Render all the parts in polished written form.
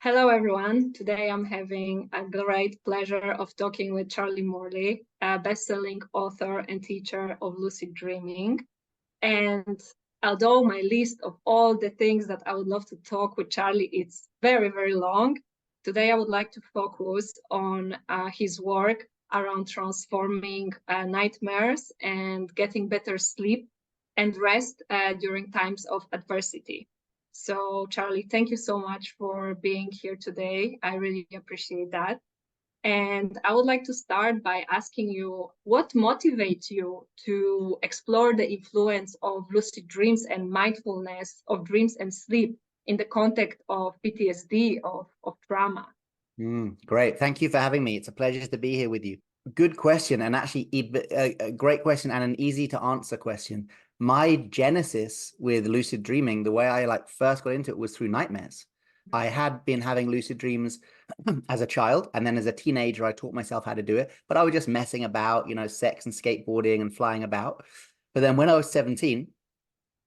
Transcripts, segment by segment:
Hello, everyone. Today I'm having a great pleasure of talking with Charlie Morley, a best-selling author and teacher of lucid dreaming. And although my list of all the things that I would love to talk with Charlie is very, very long, today I would like to focus on his work around transforming nightmares and getting better sleep and rest during times of adversity. So, Charlie, thank you so much for being here today. I really appreciate that. And I would like to start by asking you, what motivates you to explore the influence of lucid dreams and mindfulness of dreams and sleep in the context of PTSD, of trauma? Great. Thank you for having me. It's a pleasure to be here with you. Good question, and actually a great question and an easy to answer question. My genesis with lucid dreaming, the way I first got into it was through nightmares. I had been having lucid dreams as a child, and then as a teenager, I taught myself how to do it, but I was just messing about, sex and skateboarding and flying about. But then when I was 17,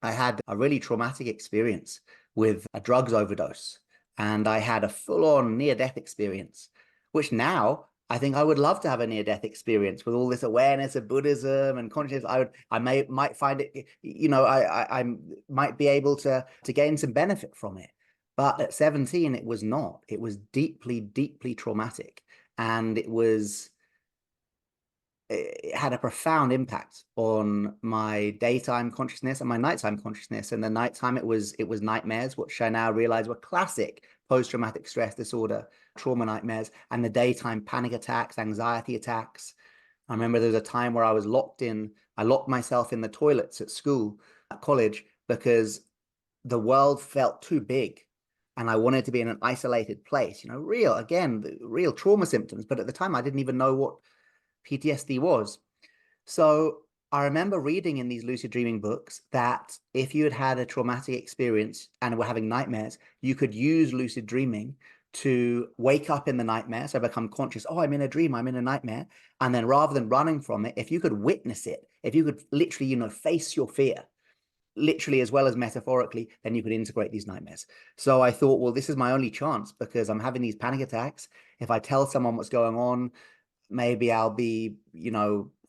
I had a really traumatic experience with a drugs overdose, and I had a full-on near-death experience, which now I think I would love to have a near-death experience with all this awareness of Buddhism and consciousness. I might find it, I might be able to gain some benefit from it. But at 17, it was not. It was deeply, deeply traumatic, and it had a profound impact on my daytime consciousness and my nighttime consciousness. And the nighttime, it was nightmares, which I now realize were classic post-traumatic stress disorder trauma nightmares, and the daytime panic attacks, anxiety attacks. I remember there was a time where I locked myself in the toilets at school, at college, because the world felt too big and I wanted to be in an isolated place, real trauma symptoms. But at the time, I didn't even know what PTSD was. So I remember reading in these lucid dreaming books that if you had had a traumatic experience and were having nightmares, you could use lucid dreaming to wake up in the nightmare. So become conscious, oh, I'm in a dream, I'm in a nightmare. And then rather than running from it, if you could witness it, if you could literally, face your fear, literally as well as metaphorically, then you could integrate these nightmares. So I thought, well, this is my only chance because I'm having these panic attacks. If I tell someone what's going on, maybe I'll be,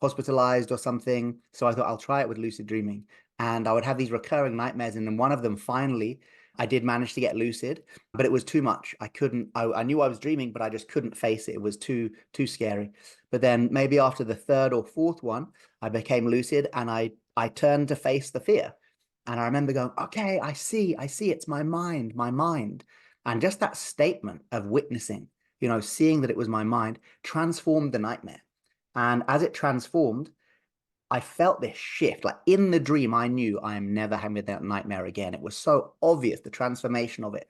hospitalized or something. So I thought I'll try it with lucid dreaming. And I would have these recurring nightmares. And then one of them, finally, I did manage to get lucid, but it was too much. I knew I was dreaming, but I just couldn't face it. It was too scary. But then maybe after the third or fourth one, I became lucid and I turned to face the fear. And I remember going, okay, I see, it's my mind. And just that statement of witnessing, seeing that it was my mind, transformed the nightmare. And as it transformed, I felt this shift. Like in the dream, I knew I am never having that nightmare again. It was so obvious, the transformation of it.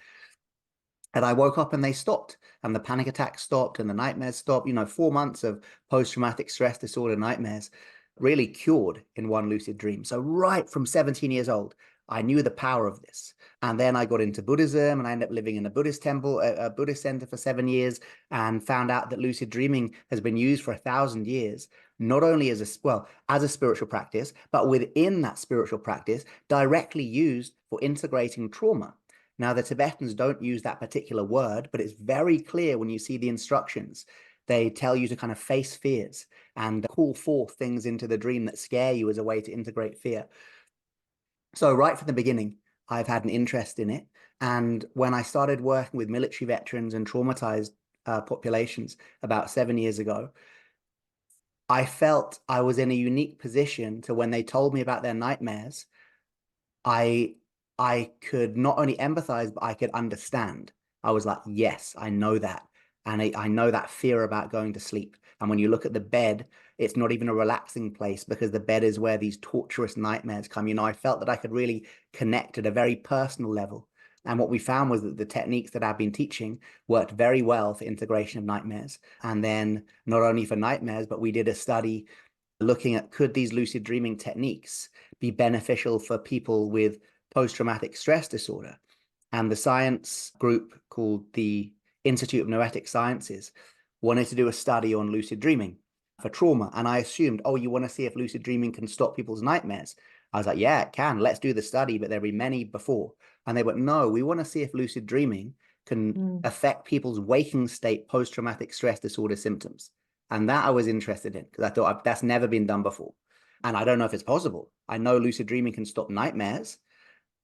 And I woke up and they stopped, and the panic attacks stopped and the nightmares stopped. 4 months of post-traumatic stress disorder nightmares really cured in one lucid dream. So right from 17 years old, I knew the power of this. And then I got into Buddhism, and I ended up living in a Buddhist temple, a Buddhist center for 7 years, and found out that lucid dreaming has been used for 1,000 years, not only as a spiritual practice, but within that spiritual practice, directly used for integrating trauma. Now, the Tibetans don't use that particular word, but it's very clear when you see the instructions. They tell you to kind of face fears and call forth things into the dream that scare you as a way to integrate fear. So right from the beginning, I've had an interest in it. And when I started working with military veterans and traumatized populations about 7 years ago, I felt I was in a unique position to when they told me about their nightmares, I could not only empathize, but I could understand. I was like, yes, I know that. And I know that fear about going to sleep. And when you look at the bed, it's not even a relaxing place because the bed is where these torturous nightmares come. I felt that I could really connect at a very personal level. And what we found was that the techniques that I've been teaching worked very well for integration of nightmares. And then not only for nightmares, but we did a study looking at could these lucid dreaming techniques be beneficial for people with post-traumatic stress disorder. And the science group called the Institute of Noetic Sciences wanted to do a study on lucid dreaming for trauma. And I assumed, oh, you want to see if lucid dreaming can stop people's nightmares? I was like, yeah, it can. Let's do the study, but there'll be many before. And they went, no, we want to see if lucid dreaming can affect people's waking state post-traumatic stress disorder symptoms. And that I was interested in because I thought that's never been done before. And I don't know if it's possible. I know lucid dreaming can stop nightmares,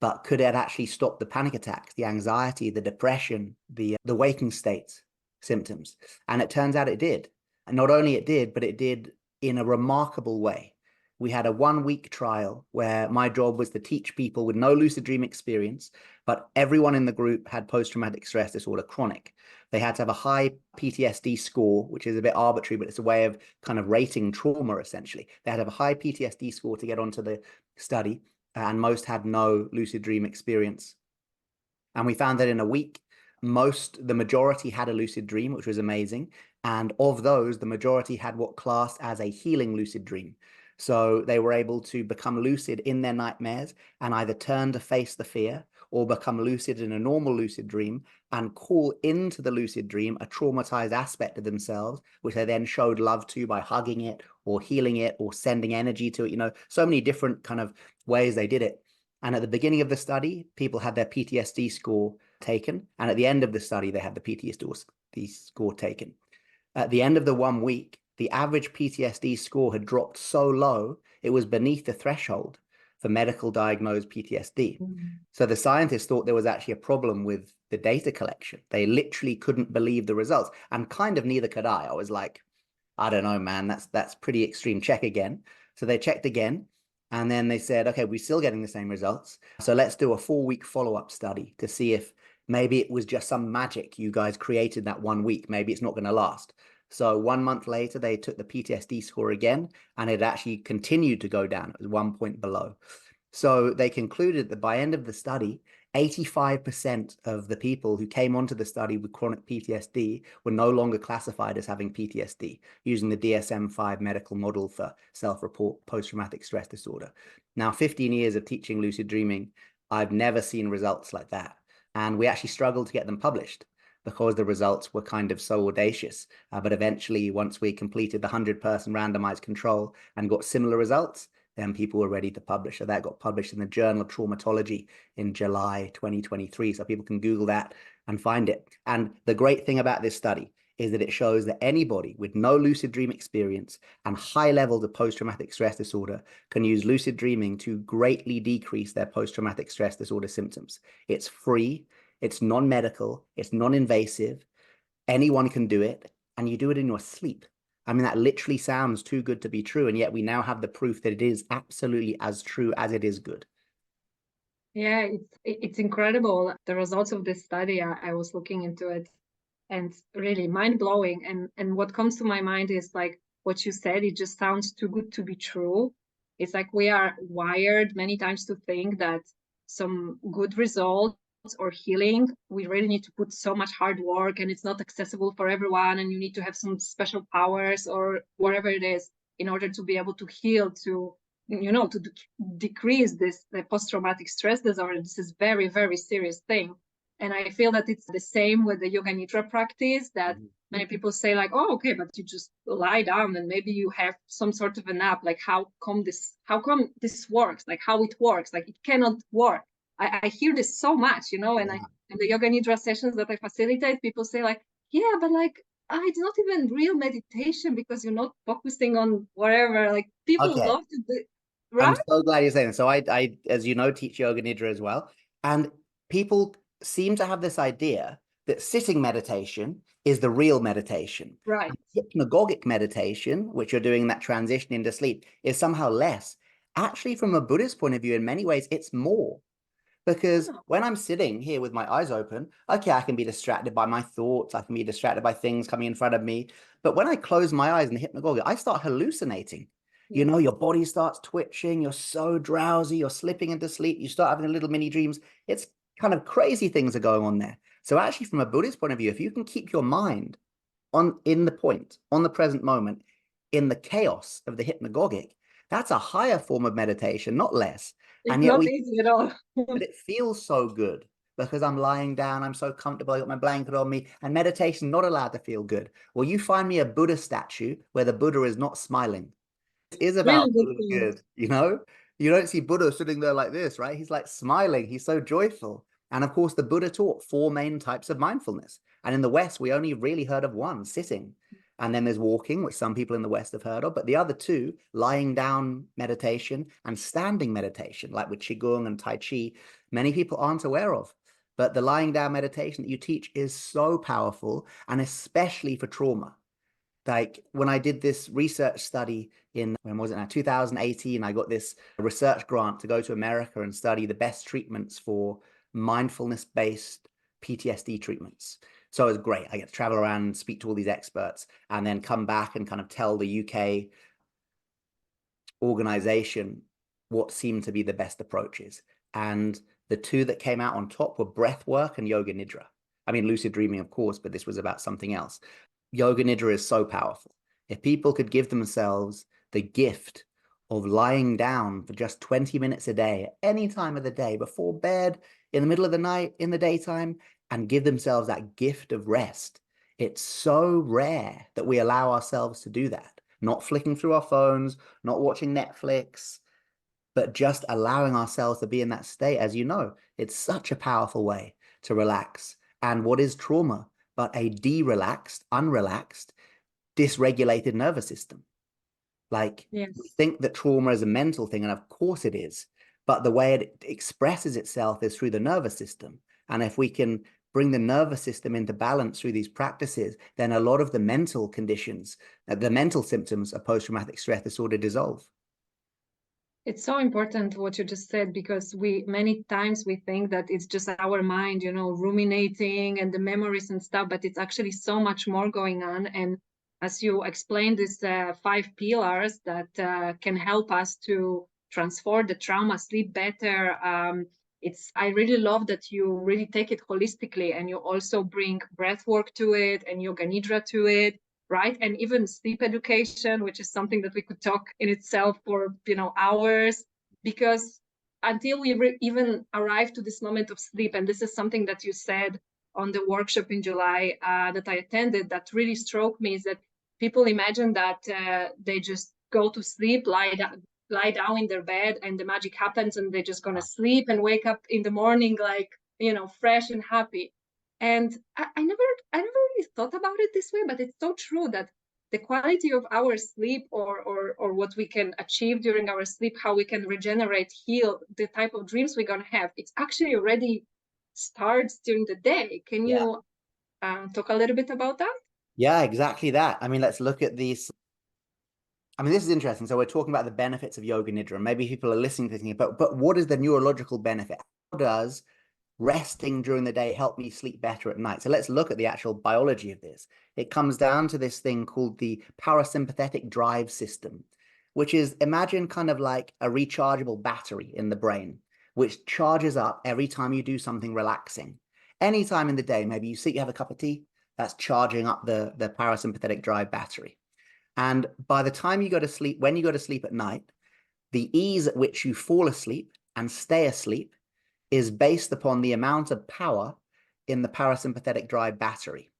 but could it actually stop the panic attacks, the anxiety, the depression, the waking state symptoms? And it turns out it did. And not only it did, but it did in a remarkable way. We had a 1-week trial where my job was to teach people with no lucid dream experience, but everyone in the group had post-traumatic stress disorder, chronic. They had to have a high PTSD score, which is a bit arbitrary, but it's a way of kind of rating trauma, essentially. They had to have a high PTSD score to get onto the study, and most had no lucid dream experience. And we found that in a week, the majority had a lucid dream, which was amazing. And of those, the majority had what classed as a healing lucid dream. So they were able to become lucid in their nightmares and either turn to face the fear or become lucid in a normal lucid dream and call into the lucid dream a traumatized aspect of themselves, which they then showed love to by hugging it or healing it or sending energy to it. So many different kind of ways they did it. And at the beginning of the study, people had their PTSD score taken. And at the end of the study, they had the PTSD score taken. At the end of the 1 week, the average PTSD score had dropped so low, it was beneath the threshold for medical diagnosed PTSD. So the scientists thought there was actually a problem with the data collection. They literally couldn't believe the results. And kind of neither could I. I was like, I don't know, man, that's pretty extreme. Check again. So they checked again. And then they said, okay, we're still getting the same results. So let's do a 4-week follow-up study to see if maybe it was just some magic you guys created that 1 week. Maybe it's not going to last. So 1 month later, they took the PTSD score again, and it actually continued to go down. It was 1 point below. So they concluded that by end of the study, 85% of the people who came onto the study with chronic PTSD were no longer classified as having PTSD, using the DSM-5 medical model for self-report post-traumatic stress disorder. Now, 15 years of teaching lucid dreaming, I've never seen results like that. And we actually struggled to get them published because the results were kind of so audacious. But eventually, once we completed the 100-person randomized control and got similar results, then people were ready to publish. So that got published in the Journal of Traumatology in July 2023. So people can Google that and find it. And the great thing about this study is that it shows that anybody with no lucid dream experience and high levels of post-traumatic stress disorder can use lucid dreaming to greatly decrease their post-traumatic stress disorder symptoms. It's free, it's non-medical, it's non-invasive. Anyone can do it, and you do it in your sleep. I mean, that literally sounds too good to be true, and yet we now have the proof that it is absolutely as true as it is good. Yeah, it's incredible. The results of this study, I was looking into it, and really mind-blowing. And what comes to my mind is like what you said, it just sounds too good to be true. It's like we are wired many times to think that some good results or healing, we really need to put so much hard work and it's not accessible for everyone, and you need to have some special powers or whatever it is in order to be able to heal, to decrease the post-traumatic stress disorder. This is very, very serious thing. And I feel that it's the same with the yoga nidra practice, that many people say like, oh, okay, but you just lie down and maybe you have some sort of a nap. Like, how come this works? Like, how it works? Like, it cannot work. I hear this so much, and in the yoga nidra sessions that I facilitate, people say like, yeah, but like, it's not even real meditation because you're not focusing on whatever. Like, people love to do, right? I'm so glad you're saying that. So I, as you know, teach yoga nidra as well. And people seem to have this idea that sitting meditation is the real meditation. Right. And hypnagogic meditation, which you're doing that transition into sleep, is somehow less. Actually, from a Buddhist point of view, in many ways, it's more. Because when I'm sitting here with my eyes open, okay, I can be distracted by my thoughts. I can be distracted by things coming in front of me. But when I close my eyes in the hypnagogic, I start hallucinating. Your body starts twitching. You're so drowsy. You're slipping into sleep. You start having little mini dreams. It's kind of crazy things are going on there. So actually, from a Buddhist point of view, if you can keep your mind on the present moment, in the chaos of the hypnagogic, that's a higher form of meditation, not less. It's not easy at all. But it feels so good because I'm lying down, I'm so comfortable, I got my blanket on me, and meditation not allowed to feel good. Well, you find me a Buddha statue where the Buddha is not smiling. It is about really feeling good, You don't see Buddha sitting there like this, right? He's like smiling, he's so joyful. And of course, the Buddha taught 4 main types of mindfulness. And in the West, we only really heard of one, sitting. And then there's walking, which some people in the West have heard of. But the other 2, lying down meditation and standing meditation, like with Qigong and Tai Chi, many people aren't aware of. But the lying down meditation that you teach is so powerful, and especially for trauma. Like when I did this research study in, when was it now, 2018, I got this research grant to go to America and study the best treatments for mindfulness-based PTSD treatments. So it was great. I get to travel around and speak to all these experts and then come back and kind of tell the UK organization what seemed to be the best approaches. And the 2 that came out on top were breath work and yoga nidra. I mean, lucid dreaming, of course, but this was about something else. Yoga nidra is so powerful. If people could give themselves the gift of lying down for just 20 minutes a day, at any time of the day, before bed, in the middle of the night, in the daytime, and give themselves that gift of rest, it's so rare that we allow ourselves to do that. Not flicking through our phones, not watching Netflix, but just allowing ourselves to be in that state. As you know, it's such a powerful way to relax. And what is trauma but a de-relaxed, unrelaxed, dysregulated nervous system? Like, Yes. we think that trauma is a mental thing, and of course it is, but the way it expresses itself is through the nervous system. And if we can bring the nervous system into balance through these practices, then a lot of the mental conditions, the mental symptoms of post-traumatic stress disorder dissolve. It's so important what you just said, because many times we think that it's just our mind, ruminating and the memories and stuff, but it's actually so much more going on. And as you explained, these 5 pillars that can help us to transform the trauma, sleep better. I really love that you really take it holistically, and you also bring breath work to it and yoga nidra to it, right? And even sleep education, which is something that we could talk in itself for hours, because until we even arrive to this moment of sleep, and this is something that you said on the workshop in July that I attended, that really struck me, is that people imagine that they just go to sleep, lie down in their bed, and the magic happens, and they're just gonna sleep and wake up in the morning like fresh and happy. And I never really thought about it this way, but it's so true that the quality of our sleep, or what we can achieve during our sleep, how we can regenerate, heal, the type of dreams we're gonna have, it's actually already starts during the day. Can you talk a little bit about that? Yeah, exactly that. I mean, let's look at these. I mean, this is interesting. So we're talking about the benefits of yoga nidra. Maybe people are listening to thinking, but what is the neurological benefit? How does resting during the day help me sleep better at night? So let's look at the actual biology of this. It comes down to this thing called the parasympathetic drive system, which is, imagine kind of like a rechargeable battery in the brain, which charges up every time you do something relaxing. Anytime in the day, maybe you sit, you have a cup of tea, that's charging up the parasympathetic drive battery. And by the time you go to sleep, when you go to sleep at night, the ease at which you fall asleep and stay asleep is based upon the amount of power in the parasympathetic drive battery,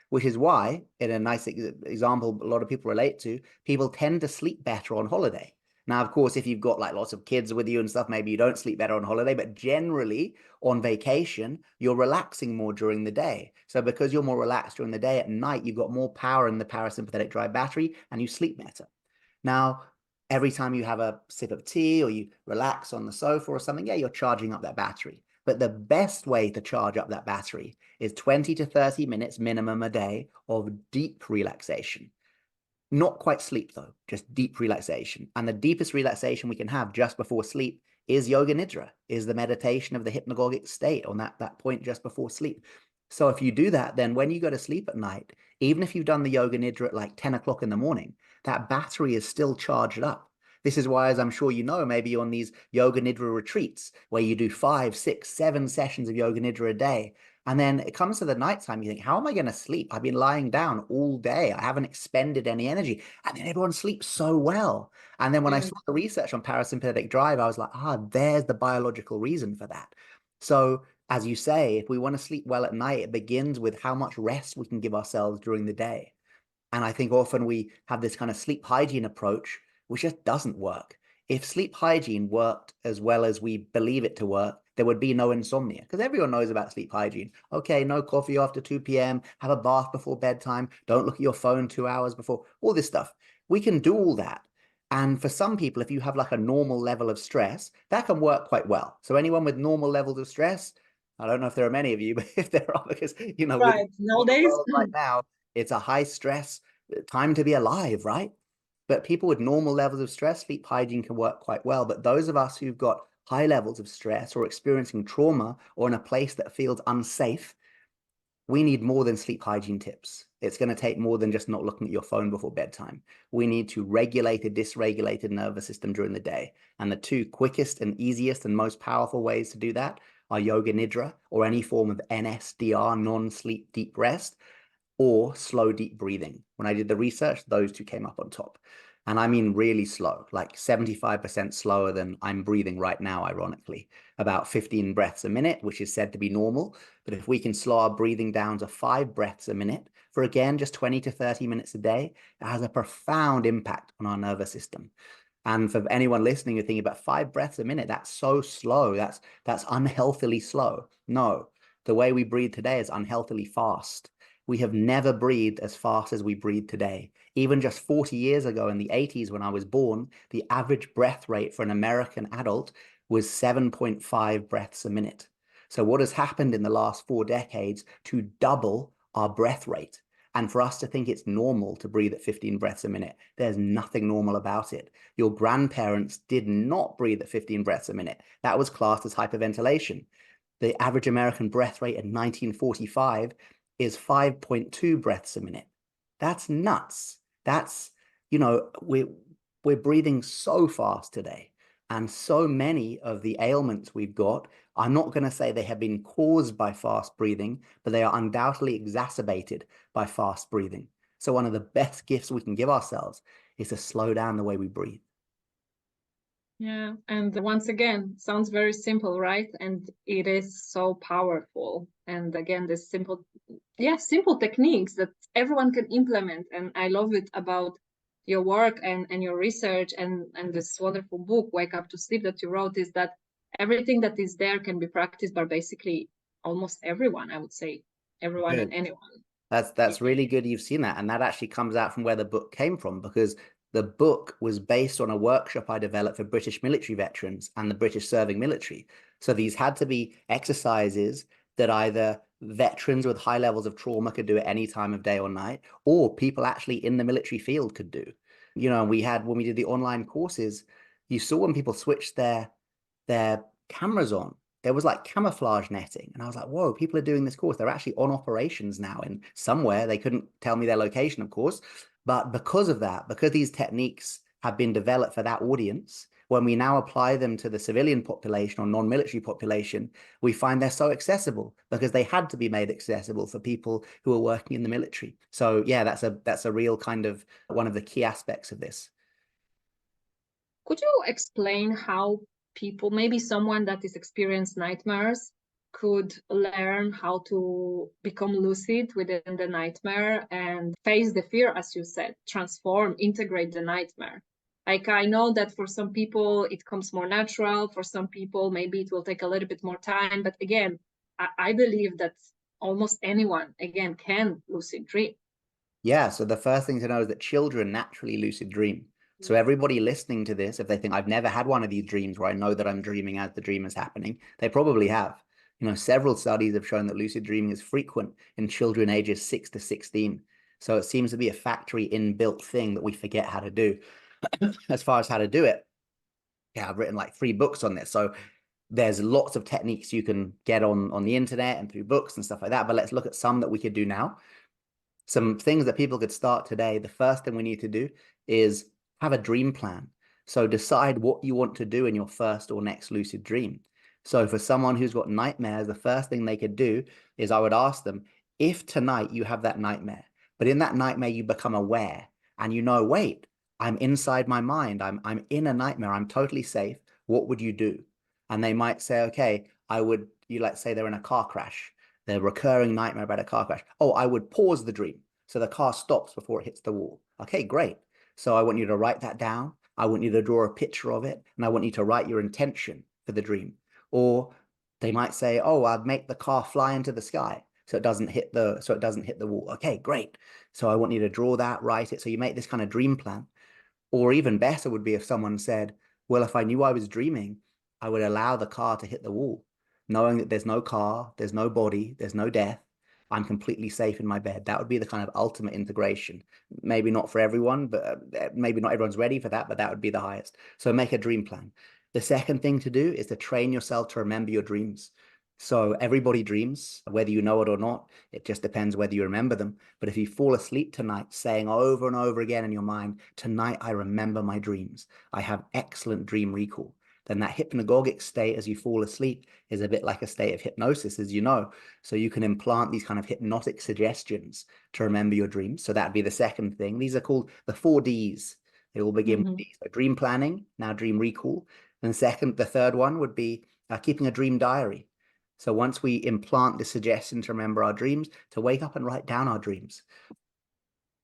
which is why, in a nice example a lot of people relate to, people tend to sleep better on holiday. Now, of course, if you've got like lots of kids with you and stuff, maybe you don't sleep better on holiday, but generally on vacation, you're relaxing more during the day. So because you're more relaxed during the day, at night, you've got more power in the parasympathetic drive battery and you sleep better. Now, every time you have a sip of tea or you relax on the sofa or something, yeah, you're charging up that battery. But the best way to charge up that battery is 20 to 30 minutes minimum a day of deep relaxation. Not quite sleep though, just deep relaxation. And the deepest relaxation we can have just before sleep is yoga nidra, is the meditation of the hypnagogic state on that point just before sleep. So if you do that, then when you go to sleep at night, even if you've done the yoga nidra at like 10 o'clock in the morning, that battery is still charged up. This is why, as I'm sure you know, maybe on these yoga nidra retreats where you do 5, 6, 7 sessions of yoga nidra a day, and then it comes to the nighttime, you think, how am I going to sleep? I've been lying down all day. I haven't expended any energy. And then everyone sleeps so well. And then when I saw the research on parasympathetic drive, I was like, there's the biological reason for that. So as you say, if we want to sleep well at night, it begins with how much rest we can give ourselves during the day. And I think often we have this kind of sleep hygiene approach, which just doesn't work. If sleep hygiene worked as well as we believe it to work, there would be no insomnia, because everyone knows about sleep hygiene. Okay, no coffee after 2 p.m., have a bath before bedtime, don't look at your phone 2 hours before, all this stuff. We can do all that. And for some people, if you have like a normal level of stress, that can work quite well. So anyone with normal levels of stress, I don't know if there are many of you, but if there are, because, you know, with Right. the Nowadays, world right now, it's a high stress time to be alive, right? But people with normal levels of stress, sleep hygiene can work quite well. But those of us who've got high levels of stress or experiencing trauma or in a place that feels unsafe, we need more than sleep hygiene tips. It's going to take more than just not looking at your phone before bedtime. We need to regulate a dysregulated nervous system during the day. And the two quickest and easiest and most powerful ways to do that are yoga nidra, or any form of NSDR, non-sleep deep rest, or slow deep breathing. When I did the research, those two came up on top. And I mean really slow, like 75% slower than I'm breathing right now, ironically. About 15 breaths a minute, which is said to be normal. But if we can slow our breathing down to 5 breaths a minute for, again, just 20 to 30 minutes a day, it has a profound impact on our nervous system. And for anyone listening, you're thinking about 5 breaths a minute, that's so slow. That's unhealthily slow. No, the way we breathe today is unhealthily fast. We have never breathed as fast as we breathe today. Even just 40 years ago in the 80s, when I was born, the average breath rate for an American adult was 7.5 breaths a minute. So what has happened in the last 4 decades to double our breath rate? And for us to think it's normal to breathe at 15 breaths a minute, there's nothing normal about it. Your grandparents did not breathe at 15 breaths a minute. That was classed as hyperventilation. The average American breath rate in 1945 is 5.2 breaths a minute. That's nuts. That's, you know, we're breathing so fast today. And so many of the ailments we've got, I'm not going to say they have been caused by fast breathing, but they are undoubtedly exacerbated by fast breathing. So one of the best gifts we can give ourselves is to slow down the way we breathe. yeah. And once again, sounds very simple, right? And it is so powerful. And again, this simple techniques that everyone can implement. And I love it about your work and your research and this wonderful book, Wake Up to Sleep, that you wrote, is that everything that is there can be practiced by basically almost everyone, I would say, everyone and anyone. That's really good you've seen that. And that actually comes out from where the book came from, because the book was based on a workshop I developed for British military veterans and the British serving military. So these had to be exercises that either veterans with high levels of trauma could do at any time of day or night, or people actually in the military field could do. You know, when we did the online courses, you saw when people switched their cameras on, there was like camouflage netting. And I was like, whoa, people are doing this course. They're actually on operations now in somewhere. They couldn't tell me their location, of course. But because of that, because these techniques have been developed for that audience, when we now apply them to the civilian population or non-military population, we find they're so accessible because they had to be made accessible for people who are working in the military. So yeah, that's a real kind of one of the key aspects of this. Could you explain how people, maybe someone that is experienced nightmares, could learn how to become lucid within the nightmare and face the fear, as you said, transform, integrate the nightmare? Like, I know that for some people it comes more natural, for some people maybe it will take a little bit more time, but again, I believe that almost anyone, again, can lucid dream. Yeah, so the first thing to know is that children naturally lucid dream. So everybody listening to this, if they think I've never had one of these dreams where I know that I'm dreaming as the dream is happening, they probably have. You know, several studies have shown that lucid dreaming is frequent in children ages 6 to 16. So it seems to be a factory inbuilt thing that we forget how to do. As far as how to do it, yeah, I've written like 3 books on this. So there's lots of techniques you can get on the internet and through books and stuff like that. But let's look at some that we could do now. Some things that people could start today. The first thing we need to do is have a dream plan. So decide what you want to do in your first or next lucid dream. So for someone who's got nightmares, the first thing they could do is I would ask them, if tonight you have that nightmare, but in that nightmare you become aware and you know, wait, I'm inside my mind. I'm in a nightmare. I'm totally safe. What would you do? And they might say, okay, let's say they're in a car crash, the recurring nightmare about a car crash. Oh, I would pause the dream so the car stops before it hits the wall. Okay, great. So I want you to write that down. I want you to draw a picture of it, and I want you to write your intention for the dream. Or They might say, oh, I'd make the car fly into the sky so it doesn't hit the wall. Okay, great. So I want you to draw that, write it. So you make this kind of dream plan. Or even better would be if someone said, well, if I knew I was dreaming, I would allow the car to hit the wall, knowing that there's no car, there's no body, there's no death. I'm completely safe in my bed. That would be the kind of ultimate integration. Maybe not for everyone, but maybe not everyone's ready for that, but that would be the highest. So make a dream plan. The second thing to do is to train yourself to remember your dreams. So everybody dreams, whether you know it or not. It just depends whether you remember them. But if you fall asleep tonight saying over and over again in your mind, tonight I remember my dreams, I have excellent dream recall, then that hypnagogic state as you fall asleep is a bit like a state of hypnosis, as you know. So you can implant these kind of hypnotic suggestions to remember your dreams. So that'd be the second thing. These are called the 4Ds. They all begin with these. So dream planning, now dream recall. And the third one would be keeping a dream diary. So once we implant the suggestion to remember our dreams, to wake up and write down our dreams.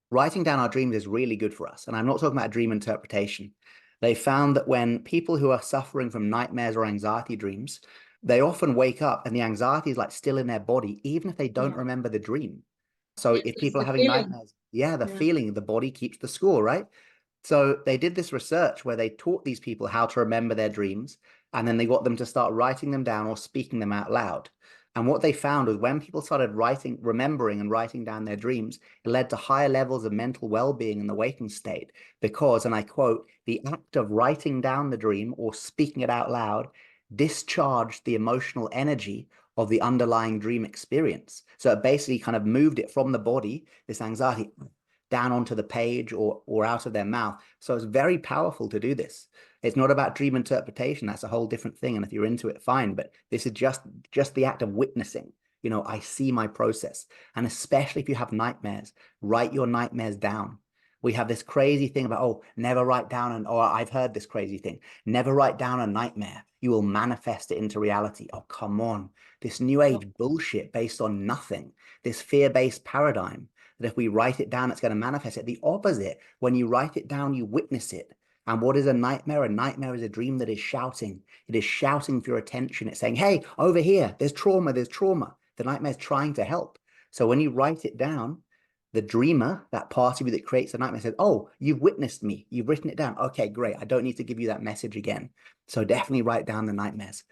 Writing down our dreams is really good for us. And I'm not talking about dream interpretation. They found that when people who are suffering from nightmares or anxiety dreams, they often wake up and the anxiety is like still in their body, even if they don't remember the dream. So if people are having nightmares, the feeling, the body keeps the score, right? So they did this research where they taught these people how to remember their dreams, and then they got them to start writing them down or speaking them out loud. And what they found was when people started remembering and writing down their dreams, it led to higher levels of mental well-being in the waking state because, and I quote, the act of writing down the dream or speaking it out loud discharged the emotional energy of the underlying dream experience. So it basically kind of moved it from the body, this anxiety, down onto the page or out of their mouth. So it's very powerful to do this. It's not about dream interpretation. That's a whole different thing. And if you're into it, fine. But this is just the act of witnessing. You know, I see my process. And especially if you have nightmares, write your nightmares down. We have this crazy thing about, oh, never write down or I've heard this crazy thing. Never write down a nightmare. You will manifest it into reality. Oh, come on. This new age bullshit based on nothing. This fear-based paradigm that if we write it down, it's going to manifest it. The opposite. When you write it down, you witness it. And what is a nightmare? A nightmare is a dream that is shouting. It is shouting for your attention. It's saying, hey, over here, there's trauma, there's trauma. The nightmare is trying to help. So when you write it down, the dreamer, that part of you that creates the nightmare says, oh, you've witnessed me. You've written it down. Okay, great. I don't need to give you that message again. So definitely write down the nightmares.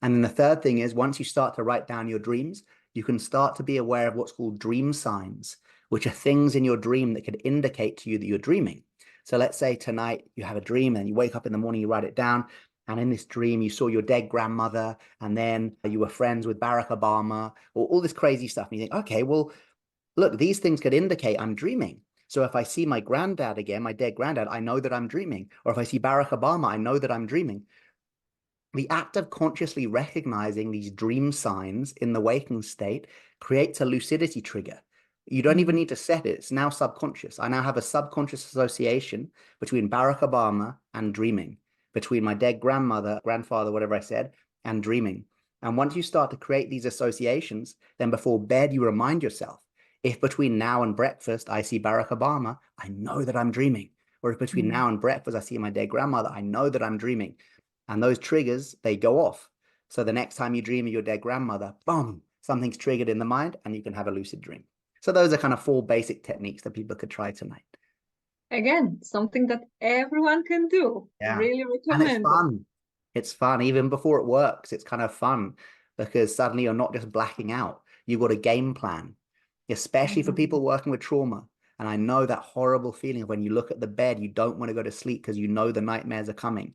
And then the third thing is once you start to write down your dreams, you can start to be aware of what's called dream signs, which are things in your dream that could indicate to you that you're dreaming. So let's say tonight you have a dream and you wake up in the morning, you write it down. And in this dream, you saw your dead grandmother, and then you were friends with Barack Obama, or all this crazy stuff. And you think, okay, well, look, these things could indicate I'm dreaming. So if I see my granddad again, my dead granddad, I know that I'm dreaming. Or if I see Barack Obama, I know that I'm dreaming. The act of consciously recognizing these dream signs in the waking state creates a lucidity trigger. You don't even need to set it. It's now subconscious. I now have a subconscious association between Barack Obama and dreaming, between my dead grandmother, grandfather, whatever I said, and dreaming. And once you start to create these associations, then before bed, you remind yourself, if between now and breakfast, I see Barack Obama, I know that I'm dreaming. Or if between now and breakfast, I see my dead grandmother, I know that I'm dreaming. And those triggers, they go off. So the next time you dream of your dead grandmother, boom, something's triggered in the mind and you can have a lucid dream. So those are kind of 4 basic techniques that people could try tonight. Again, something that everyone can do. Yeah. Really And it's recommend. fun. It's fun. Even before it works, it's kind of fun because suddenly you're not just blacking out. You've got a game plan, especially for people working with trauma. And I know that horrible feeling of when you look at the bed, you don't want to go to sleep because you know the nightmares are coming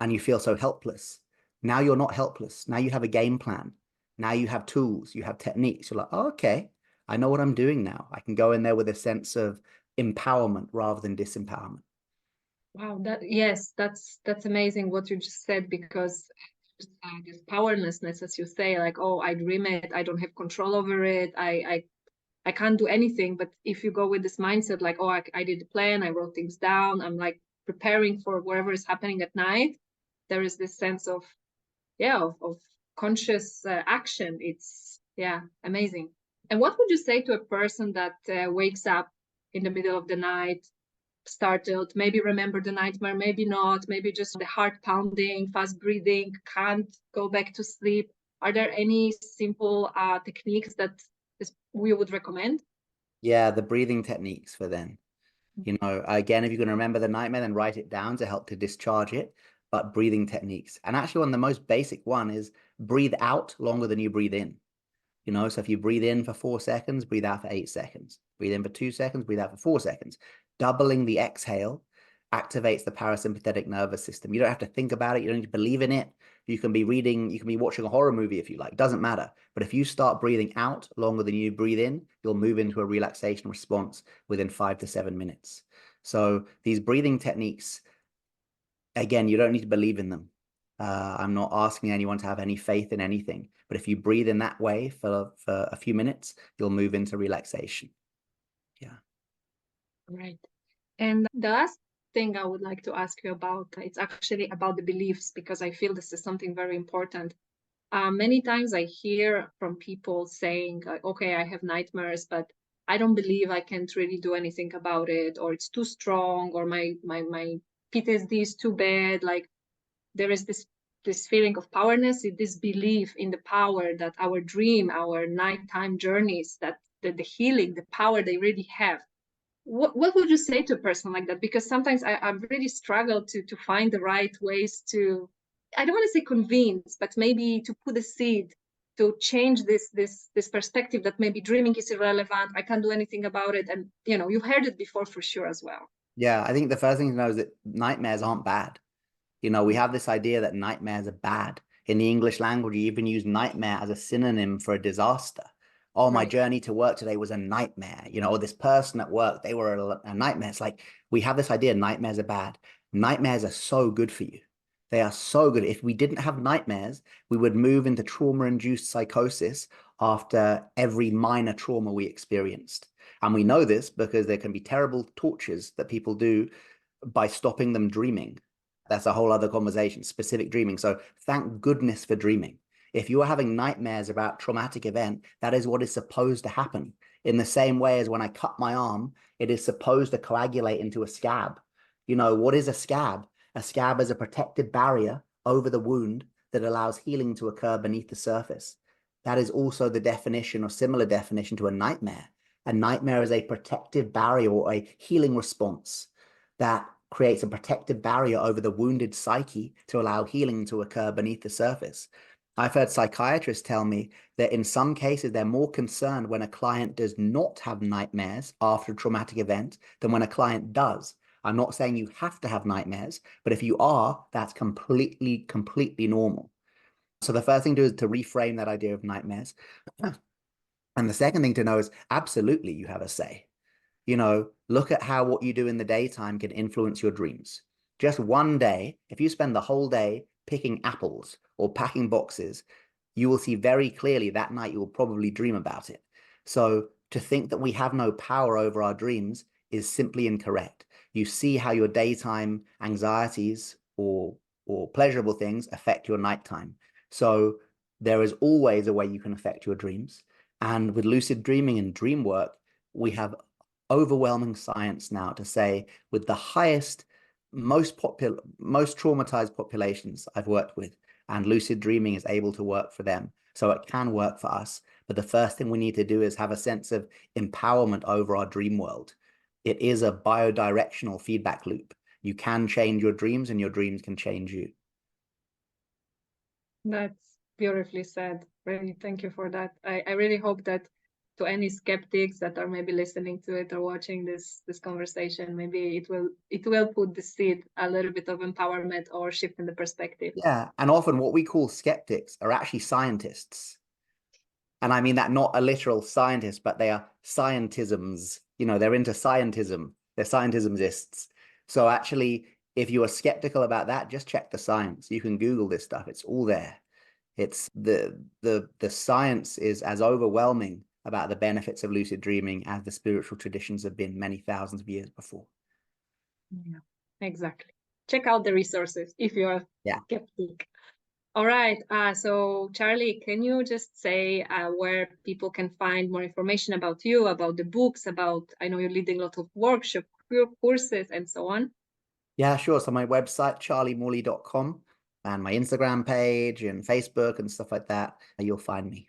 and you feel so helpless. Now you're not helpless. Now you have a game plan. Now you have tools, you have techniques. You're like, oh, okay, I know what I'm doing now. I can go in there with a sense of empowerment rather than disempowerment. Wow, that's amazing what you just said, because this powerlessness, as you say, like, oh, I dream it, I don't have control over it, I can't do anything. But if you go with this mindset, like, oh, I did a plan, I wrote things down, I'm like preparing for whatever is happening at night, there is this sense of conscious action. It's amazing. And what would you say to a person that wakes up in the middle of the night startled, maybe remember the nightmare, maybe not, maybe just the heart pounding, fast breathing, can't go back to sleep. Are there any simple techniques that we would recommend? Yeah, the breathing techniques for then. You know, again, if you can remember the nightmare, then write it down to help to discharge it. But breathing techniques. And actually, one of the most basic one is breathe out longer than you breathe in. You know, so if you breathe in for 4 seconds, breathe out for 8 seconds. Breathe in for 2 seconds, breathe out for 4 seconds. Doubling the exhale activates the parasympathetic nervous system. You don't have to think about it. You don't need to believe in it. You can be reading, you can be watching a horror movie if you like, doesn't matter. But if you start breathing out longer than you breathe in, you'll move into a relaxation response within 5 to 7 minutes. So these breathing techniques, again, you don't need to believe in them. I'm not asking anyone to have any faith in anything, but if you breathe in that way for a few minutes, you'll move into relaxation. Yeah. Right. And the last thing I would like to ask you about, it's actually about the beliefs, because I feel this is something very important. Many times I hear from people saying, okay, I have nightmares, but I don't believe I can't really do anything about it, or it's too strong, or my PTSD is too bad. Like, there is this feeling of powerness, this belief in the power that our dream, our nighttime journeys, that the healing, the power they really have. What would you say to a person like that? Because sometimes I really struggle to find the right ways to, I don't want to say convince, but maybe to put a seed to change this perspective that maybe dreaming is irrelevant, I can't do anything about it. And you've heard it before for sure as well. Yeah, I think the first thing to know is that nightmares aren't bad. You know, we have this idea that nightmares are bad. In the English language, you even use nightmare as a synonym for a disaster. Oh, my Right. journey to work today was a nightmare. You know, this person at work, they were a nightmare. It's like we have this idea nightmares are bad. Nightmares are so good for you. They are so good. If we didn't have nightmares, we would move into trauma-induced psychosis after every minor trauma we experienced. And we know this because there can be terrible tortures that people do by stopping them dreaming. That's a whole other conversation, specific dreaming. So thank goodness for dreaming. If you are having nightmares about traumatic event, that is what is supposed to happen. In the same way as when I cut my arm, it is supposed to coagulate into a scab. You know, what is a scab? A scab is a protective barrier over the wound that allows healing to occur beneath the surface. That is also the definition or similar definition to a nightmare. A nightmare is a protective barrier or a healing response that creates a protective barrier over the wounded psyche to allow healing to occur beneath the surface. I've heard psychiatrists tell me that in some cases, they're more concerned when a client does not have nightmares after a traumatic event than when a client does. I'm not saying you have to have nightmares, but if you are, that's completely normal. So the first thing to do is to reframe that idea of nightmares. And the second thing to know is absolutely you have a say. You know, look at how what you do in the daytime can influence your dreams. Just one day, if you spend the whole day picking apples or packing boxes, you will see very clearly that night you will probably dream about it. So to think that we have no power over our dreams is simply incorrect. You see how your daytime anxieties or pleasurable things affect your nighttime. So there is always a way you can affect your dreams. And with lucid dreaming and dream work, we have overwhelming science now to say with the highest, most traumatized populations I've worked with, and lucid dreaming is able to work for them. So it can work for us. But the first thing we need to do is have a sense of empowerment over our dream world. It is a biodirectional feedback loop. You can change your dreams and your dreams can change you. That's beautifully said. Really, thank you for that. I really hope that to any skeptics that are maybe listening to it or watching this conversation, maybe it will put the seed a little bit of empowerment or shift in the perspective. Yeah, and often what we call skeptics are actually scientists. And I mean that not a literal scientist, but they are scientisms. You know, they're into scientism. They're scientismists. So actually, if you are skeptical about that, just check the science. You can Google this stuff. It's all there. It's the science is as overwhelming about the benefits of lucid dreaming as the spiritual traditions have been many thousands of years before. Yeah, exactly. Check out the resources if you're a skeptic. All right. So Charlie, can you just say where people can find more information about you, about the books, about, I know you're leading a lot of workshops, your courses and so on? Yeah, sure. So my website, charliemorley.com, and my Instagram page and Facebook and stuff like that, you'll find me.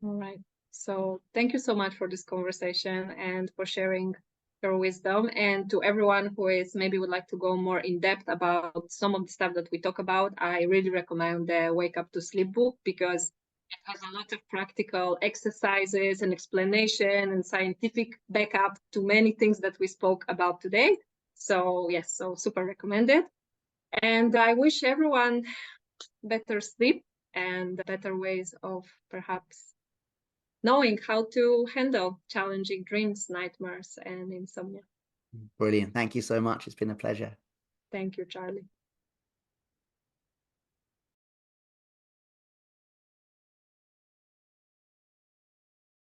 All right. So thank you so much for this conversation and for sharing your wisdom. And to everyone who is maybe would like to go more in depth about some of the stuff that we talk about, I really recommend the Wake Up to Sleep book, because it has a lot of practical exercises and explanation and scientific backup to many things that we spoke about today. So yes, so super recommended. And I wish everyone better sleep and better ways of perhaps knowing how to handle challenging dreams, nightmares, and insomnia. Brilliant. Thank you so much. It's been a pleasure. Thank you, Charlie.